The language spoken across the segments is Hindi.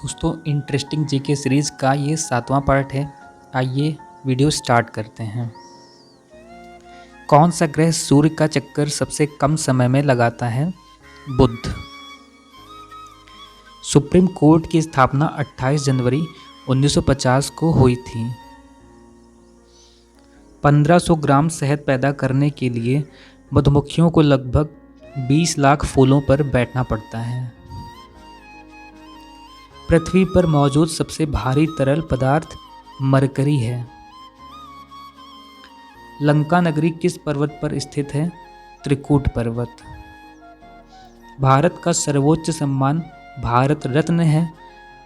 दोस्तों इंटरेस्टिंग जीके सीरीज़ का ये 7वां पार्ट है। आइए वीडियो स्टार्ट करते हैं। कौन सा ग्रह सूर्य का चक्कर सबसे कम समय में लगाता है? बुध। सुप्रीम कोर्ट की स्थापना 28 जनवरी 1950 को हुई थी। 1500 ग्राम शहद पैदा करने के लिए मधुमक्खियों को लगभग 20 लाख फूलों पर बैठना पड़ता है। पृथ्वी पर मौजूद सबसे भारी तरल पदार्थ मरकरी है। लंका नगरी किस पर्वत पर स्थित है? त्रिकूट पर्वत। भारत का सर्वोच्च सम्मान भारत रत्न है।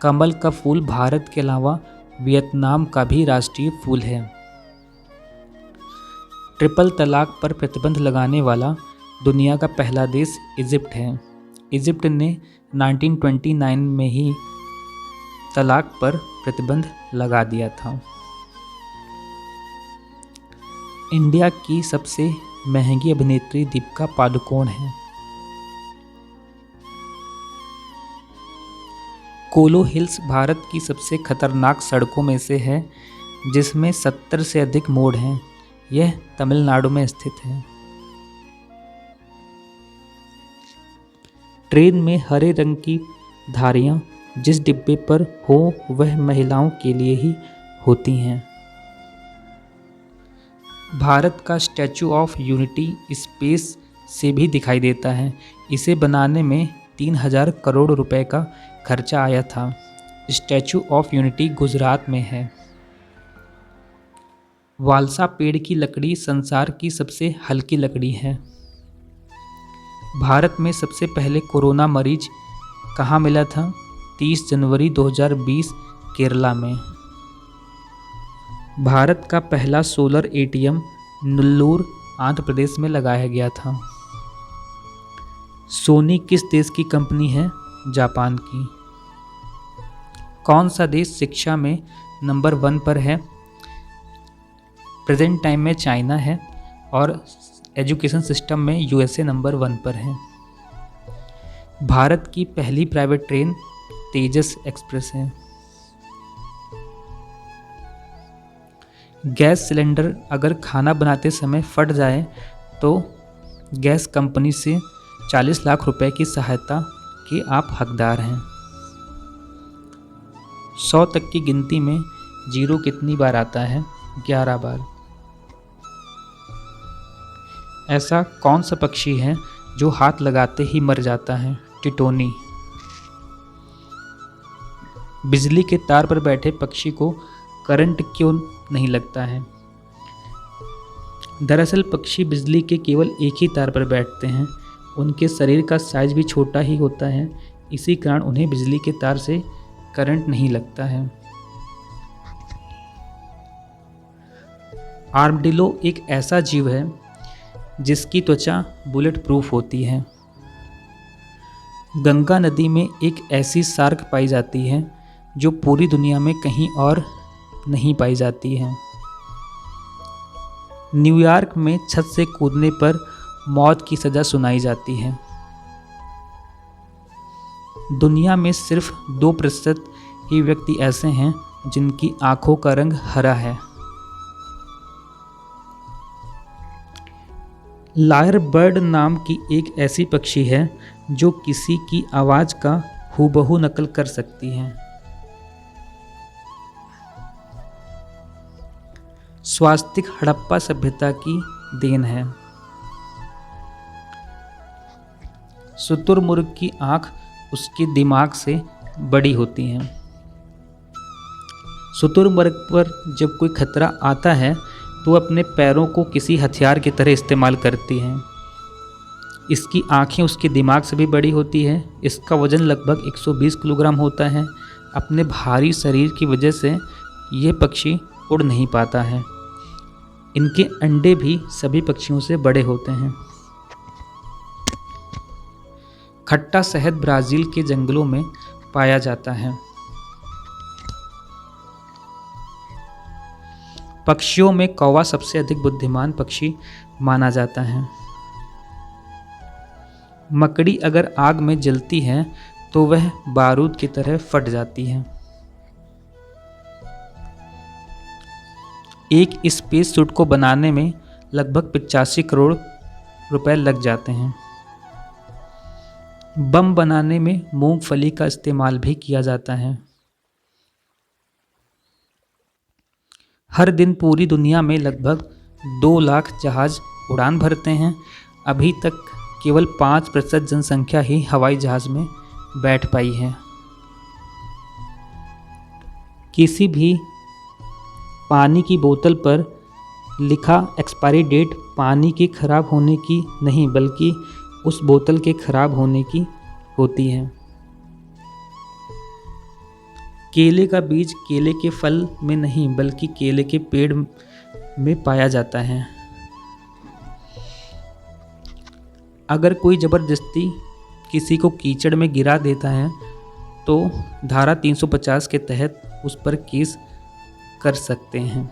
कमल का फूल भारत के अलावा वियतनाम का भी राष्ट्रीय फूल है। ट्रिपल तलाक पर प्रतिबंध लगाने वाला दुनिया का पहला देश इजिप्ट है। इजिप्ट ने 1929 में ही तलाक पर प्रतिबंध लगा दिया था। इंडिया की सबसे महंगी अभिनेत्री दीपिका पादुकोण है। कोलो हिल्स भारत की सबसे खतरनाक सड़कों में से है, जिसमें 70 से अधिक मोड़ हैं। यह तमिलनाडु में स्थित है। ट्रेन में हरे रंग की धारियां जिस डिब्बे पर हो वह महिलाओं के लिए ही होती हैं। भारत का स्टैचू ऑफ यूनिटी स्पेस से भी दिखाई देता है। इसे बनाने में 3000 करोड़ रुपए का खर्चा आया था। स्टैचू ऑफ यूनिटी गुजरात में है। वालसा पेड़ की लकड़ी संसार की सबसे हल्की लकड़ी है। भारत में सबसे पहले कोरोना मरीज कहाँ मिला था? 30 जनवरी 2020 केरला में। भारत का पहला सोलर एटीएम नेल्लोर आंध्र प्रदेश में लगाया गया था। सोनी किस देश की कंपनी है? जापान की। कौन सा देश शिक्षा में नंबर 1 पर है? प्रेजेंट टाइम में चाइना है और एजुकेशन सिस्टम में यूएसए नंबर 1 पर है। भारत की पहली प्राइवेट ट्रेन तेजस एक्सप्रेस है। गैस सिलेंडर अगर खाना बनाते समय फट जाए तो गैस कंपनी से 40 लाख रुपए की सहायता के आप हकदार हैं। 100 तक की गिनती में जीरो कितनी बार आता है? 11 बार। ऐसा कौन सा पक्षी है जो हाथ लगाते ही मर जाता है? टिटोनी। बिजली के तार पर बैठे पक्षी को करंट क्यों नहीं लगता है? दरअसल पक्षी बिजली के केवल एक ही तार पर बैठते हैं। उनके शरीर का साइज भी छोटा ही होता है, इसी कारण उन्हें बिजली के तार से करंट नहीं लगता है। आर्मडिलो एक ऐसा जीव है जिसकी त्वचा बुलेट प्रूफ होती है। गंगा नदी में एक ऐसी शार्क पाई जाती है जो पूरी दुनिया में कहीं और नहीं पाई जाती है। न्यूयॉर्क में छत से कूदने पर मौत की सज़ा सुनाई जाती है। दुनिया में सिर्फ 2% ही व्यक्ति ऐसे हैं जिनकी आंखों का रंग हरा है। लायर बर्ड नाम की एक ऐसी पक्षी है जो किसी की आवाज़ का हूबहू नकल कर सकती है। स्वास्तिक हड़प्पा सभ्यता की देन है। शुतुरमुर्ग की आंख उसके दिमाग से बड़ी होती है। शुतुरमुर्ग पर जब कोई खतरा आता है तो अपने पैरों को किसी हथियार की तरह इस्तेमाल करती है। इसकी आंखें उसके दिमाग से भी बड़ी होती है। इसका वजन लगभग 120 किलोग्राम होता है। अपने भारी शरीर की वजह से यह पक्षी उड़ नहीं पाता है। इनके अंडे भी सभी पक्षियों से बड़े होते हैं। खट्टा शहद ब्राज़ील के जंगलों में पाया जाता है। पक्षियों में कौवा सबसे अधिक बुद्धिमान पक्षी माना जाता है। मकड़ी अगर आग में जलती है तो वह बारूद की तरह फट जाती है। एक स्पेस सूट को बनाने में लगभग 85 करोड़ रुपए लग जाते हैं। बम बनाने में मूंगफली का इस्तेमाल भी किया जाता है। हर दिन पूरी दुनिया में लगभग 2 लाख जहाज उड़ान भरते हैं। अभी तक केवल 5% जनसंख्या ही हवाई जहाज में बैठ पाई है। किसी भी पानी की बोतल पर लिखा एक्सपायरी डेट पानी के खराब होने की नहीं बल्कि उस बोतल के खराब होने की होती है। केले का बीज केले के फल में नहीं बल्कि केले के पेड़ में पाया जाता है। अगर कोई ज़बरदस्ती किसी को कीचड़ में गिरा देता है तो धारा 350 के तहत उस पर केस कर सकते हैं।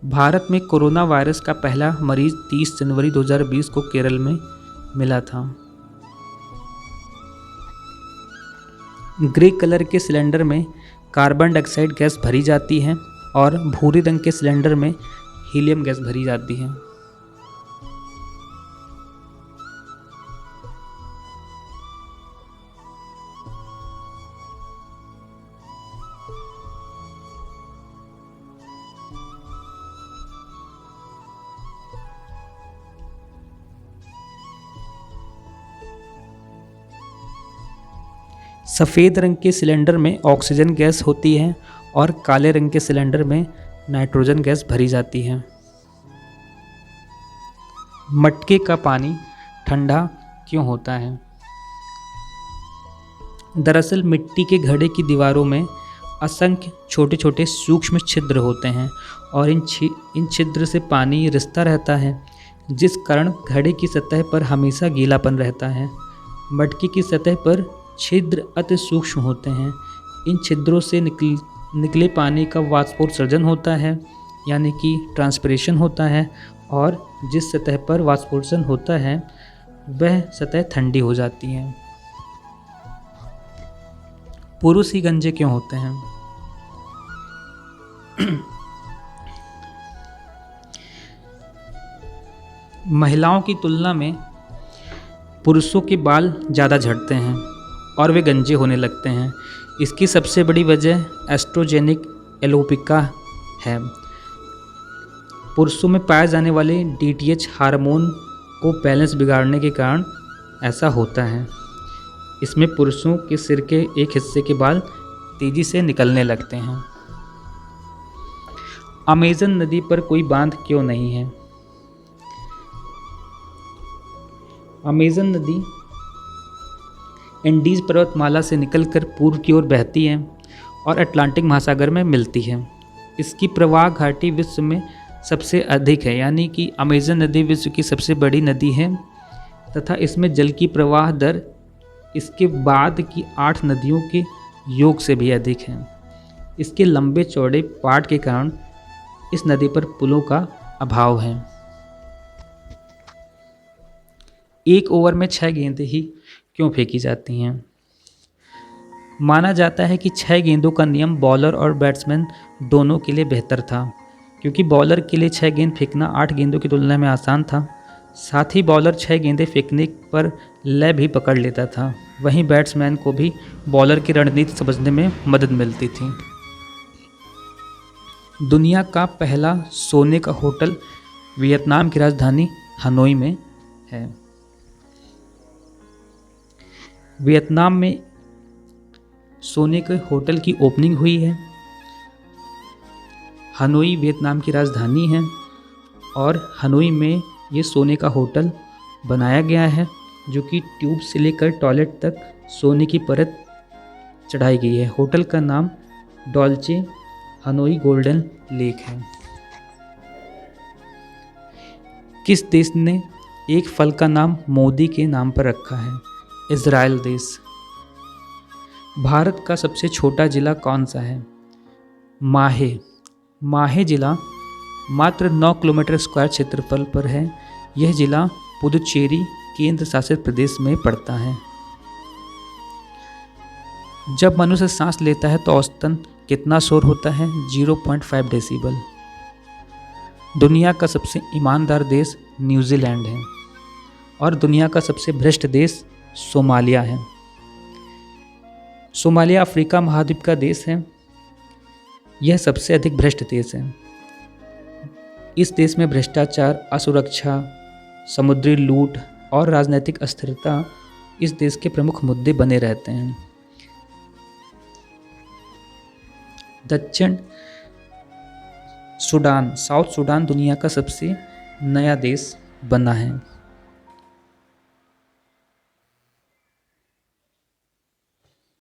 भारत में कोरोना वायरस का पहला मरीज 30 जनवरी 2020 को केरल में मिला था। ग्रे कलर के सिलेंडर में कार्बन डाइऑक्साइड गैस भरी जाती है और भूरे रंग के सिलेंडर में हीलियम गैस भरी जाती है। सफ़ेद रंग के सिलेंडर में ऑक्सीजन गैस होती है और काले रंग के सिलेंडर में नाइट्रोजन गैस भरी जाती है। मटके का पानी ठंडा क्यों होता है? दरअसल मिट्टी के घड़े की दीवारों में असंख्य छोटे छोटे सूक्ष्म छिद्र होते हैं और इन छिद्र से पानी रिसता रहता है, जिस कारण घड़े की सतह पर हमेशा गीलापन रहता है। मटके की सतह पर छिद्र अति सूक्ष्म होते हैं। इन छिद्रों से निकले पानी का वाष्पोत्सर्जन होता है, यानी कि ट्रांसपिरेशन होता है, और जिस सतह पर वाष्पोत्सर्जन होता है वह सतह ठंडी हो जाती है। पुरुष ही गंजे क्यों होते हैं? महिलाओं की तुलना में पुरुषों के बाल ज़्यादा झड़ते हैं और वे गंजे होने लगते हैं। इसकी सबसे बड़ी वजह एस्ट्रोजेनिक एलोपेशिया है। पुरुषों में पाए जाने वाले DTH हार्मोन को बैलेंस बिगाड़ने के कारण ऐसा होता है। इसमें पुरुषों के सिर के एक हिस्से के बाल तेजी से निकलने लगते हैं। अमेज़न नदी पर कोई बांध क्यों नहीं है? अमेज़न नदी एंडीज पर्वतमाला से निकलकर पूर्व की ओर बहती है और अटलांटिक महासागर में मिलती है। इसकी प्रवाह घाटी विश्व में सबसे अधिक है, यानी कि अमेज़न नदी विश्व की सबसे बड़ी नदी है तथा इसमें जल की प्रवाह दर इसके बाद की 8 नदियों के योग से भी अधिक है। इसके लंबे चौड़े पाट के कारण इस नदी पर पुलों का अभाव है। एक ओवर में 6 गेंदें ही क्यों फेंकी जाती हैं? माना जाता है कि 6 गेंदों का नियम बॉलर और बैट्समैन दोनों के लिए बेहतर था, क्योंकि बॉलर के लिए 6 गेंद फेंकना 8 गेंदों की तुलना में आसान था। साथ ही बॉलर 6 गेंदें फेंकने पर लय भी पकड़ लेता था। वहीं बैट्समैन को भी बॉलर की रणनीति समझने में मदद मिलती थी। दुनिया का पहला सोने का होटल वियतनाम की राजधानी हनोई में है। वियतनाम में सोने के होटल की ओपनिंग हुई है। हनोई वियतनाम की राजधानी है और हनोई में ये सोने का होटल बनाया गया है, जो कि ट्यूब से लेकर टॉयलेट तक सोने की परत चढ़ाई गई है। होटल का नाम डॉल्चे हनोई गोल्डन लेक है। किस देश ने एक फल का नाम मोदी के नाम पर रखा है? इज़राइल देश। भारत का सबसे छोटा जिला कौन सा है? माहे। माहे जिला मात्र 9 किलोमीटर स्क्वायर क्षेत्रफल पर है। यह जिला पुदुचेरी केंद्र शासित प्रदेश में पड़ता है। जब मनुष्य सांस लेता है तो औसतन कितना शोर होता है? 0.5 डेसिबल। दुनिया का सबसे ईमानदार देश न्यूजीलैंड है और दुनिया का सबसे भ्रष्ट देश सोमालिया है। सोमालिया अफ्रीका महाद्वीप का देश है। यह सबसे अधिक भ्रष्ट देश है। इस देश में भ्रष्टाचार, असुरक्षा, समुद्री लूट और राजनीतिक अस्थिरता इस देश के प्रमुख मुद्दे बने रहते हैं। दक्षिण सूडान, साउथ सूडान दुनिया का सबसे नया देश बना है।